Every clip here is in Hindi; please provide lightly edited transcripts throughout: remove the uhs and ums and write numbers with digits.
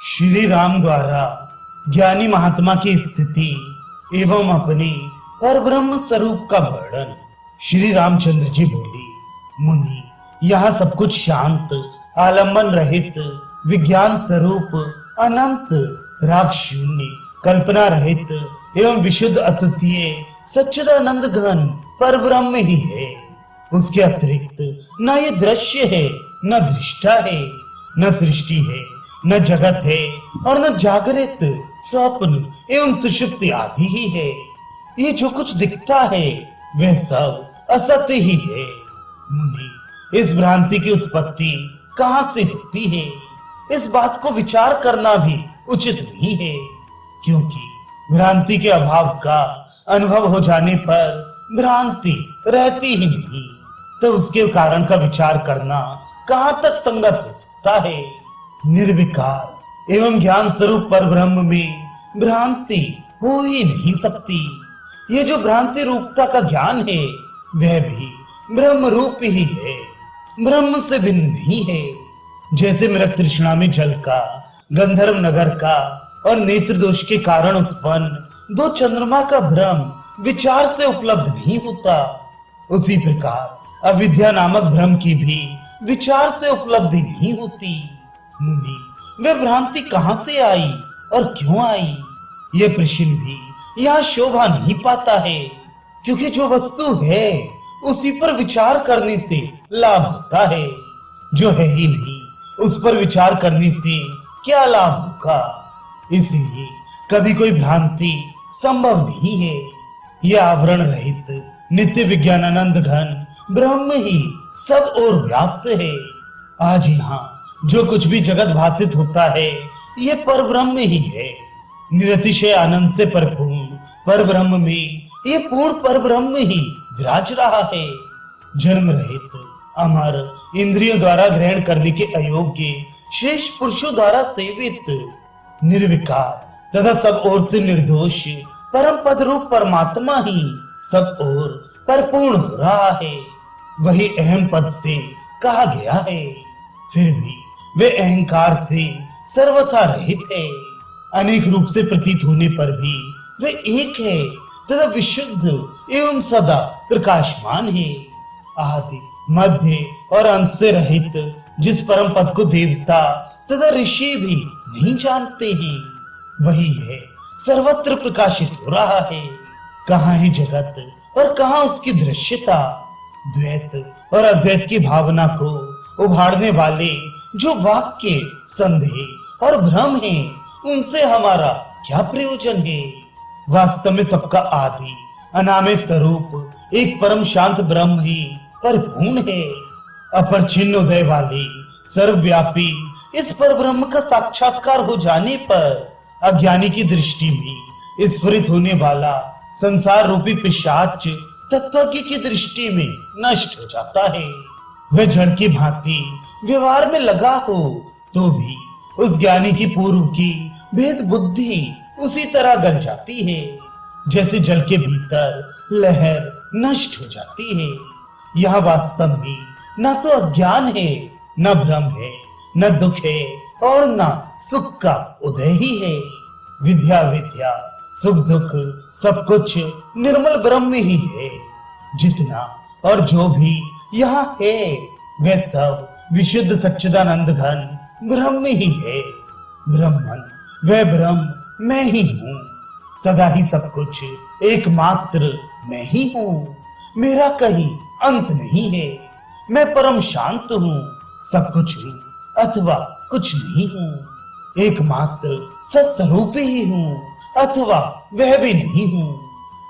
श्री राम द्वारा ज्ञानी महात्मा की स्थिति एवं अपने परब्रह्म स्वरूप का वर्णन। श्री रामचंद्र जी बोले, मुनि, यहाँ सब कुछ शांत, आलंबन रहित, विज्ञान स्वरूप, अनंत, राग शून्य, कल्पना रहित एवं विशुद्ध अद्वितीय सच्चिदानंद घन परब्रह्म ही है। उसके अतिरिक्त न ये दृश्य है, न दृष्टा है, न सृष्टि है, न जगत है और न जागृत, स्वप्न एवं सुषुप्ति आदि ही है। ये जो कुछ दिखता है वह सब असत्य ही है। मुनि, इस भ्रांति की उत्पत्ति कहाँ से होती है, इस बात को विचार करना भी उचित नहीं है, क्योंकि भ्रांति के अभाव का अनुभव हो जाने पर भ्रांति रहती ही नहीं, तो उसके कारण का विचार करना कहाँ तक संगत हो सकता है। निर्विकार एवं ज्ञान स्वरूप परब्रह्म में भ्रांति हो ही नहीं सकती। ये जो भ्रांति रूपता का ज्ञान है वह भी ब्रह्म रूप ही है, ब्रह्म से भिन्न नहीं है। जैसे मृग तृष्णा में जल का, गंधर्व नगर का और नेत्र दोष के कारण उत्पन्न दो चंद्रमा का भ्रम विचार से उपलब्ध नहीं होता, उसी प्रकार अविद्या नामक भ्रम की भी विचार से उपलब्धि नहीं होती। मुनि, वह भ्रांति कहाँ से आई और क्यों आई, यह प्रश्न भी यहाँ शोभा नहीं पाता है, क्योंकि जो वस्तु है उसी पर विचार करने से लाभ होता है। जो है ही नहीं उस पर विचार करने से क्या लाभ होगा। इसलिए कभी कोई भ्रांति संभव नहीं है। यह आवरण रहित नित्य विज्ञानानंद घन ब्रह्म ही सब ओर व्याप्त है। आज यहाँ जो कुछ भी जगत भासित होता है ये परब्रह्म ही है। निरतिशय आनंद से परिपूर्ण परब्रह्म में ये पूर्ण परब्रह्म ही विराज रहा है। जन्म रहित, अमर, इंद्रियों द्वारा ग्रहण करने के अयोग्य, श्रेष्ठ पुरुषों द्वारा सेवित, निर्विकार तथा सब ओर से निर्दोष परम पद रूप परमात्मा ही सब ओर परिपूर्ण हो रहा है। वही अहम पद से कहा गया है, फिर भी वे अहंकार से सर्वथा रहित है। अनेक रूप से प्रतीत होने पर भी वे एक है तथा विशुद्ध एवं सदा प्रकाशमान है। आदि, मध्य और अंत से रहित जिस परम पद को देवता तथा ऋषि भी नहीं जानते हैं, वही है सर्वत्र प्रकाशित हो रहा है। कहाँ है जगत और कहाँ उसकी दृश्यता। द्वैत और अद्वैत की भावना को उभारने वाले जो वाक्य, संदेह और भ्रम है, उनसे हमारा क्या प्रयोजन है। वास्तव में सबका आदि अनामय स्वरूप एक परम शांत ब्रह्म ही परिपूर्ण है। अपरिच्छिन्न उदय वाले सर्वव्यापी इस पर ब्रह्म का साक्षात्कार हो जाने पर अज्ञानी की दृष्टि में स्फुरित होने वाला संसार रूपी पिशाच तत्वज्ञ की दृष्टि में नष्ट हो जाता है। वह जड़ की भांति व्यवहार में लगा हो तो भी उस ज्ञानी की पूर्व की भेद बुद्धि उसी तरह गल जाती है, जैसे जल के भीतर लहर नष्ट हो जाती है। यह वास्तव में न तो अज्ञान है, न भ्रम है, न दुख है और न सुख का उदय ही है। विद्या विद्या, सुख दुख सब कुछ निर्मल ब्रह्म ही है। जितना और जो भी यहाँ है वह सब विशुद्ध सच्चिदानंद घन ब्रह्म ही है। ब्रह्मन, वह ब्रह्म मैं ही हूँ। सदा ही सब कुछ एकमात्र मैं ही हूँ। मेरा कहीं अंत नहीं है। मैं परम शांत हूँ, सब कुछ हूँ अथवा कुछ नहीं हूँ। एकमात्र सत्स्वरूप ही हूँ अथवा वह भी नहीं हूँ।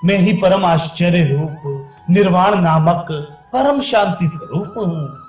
मैं ही परम आश्चर्य रूप निर्वाण नामक परम शांति स्वरूप हूँ।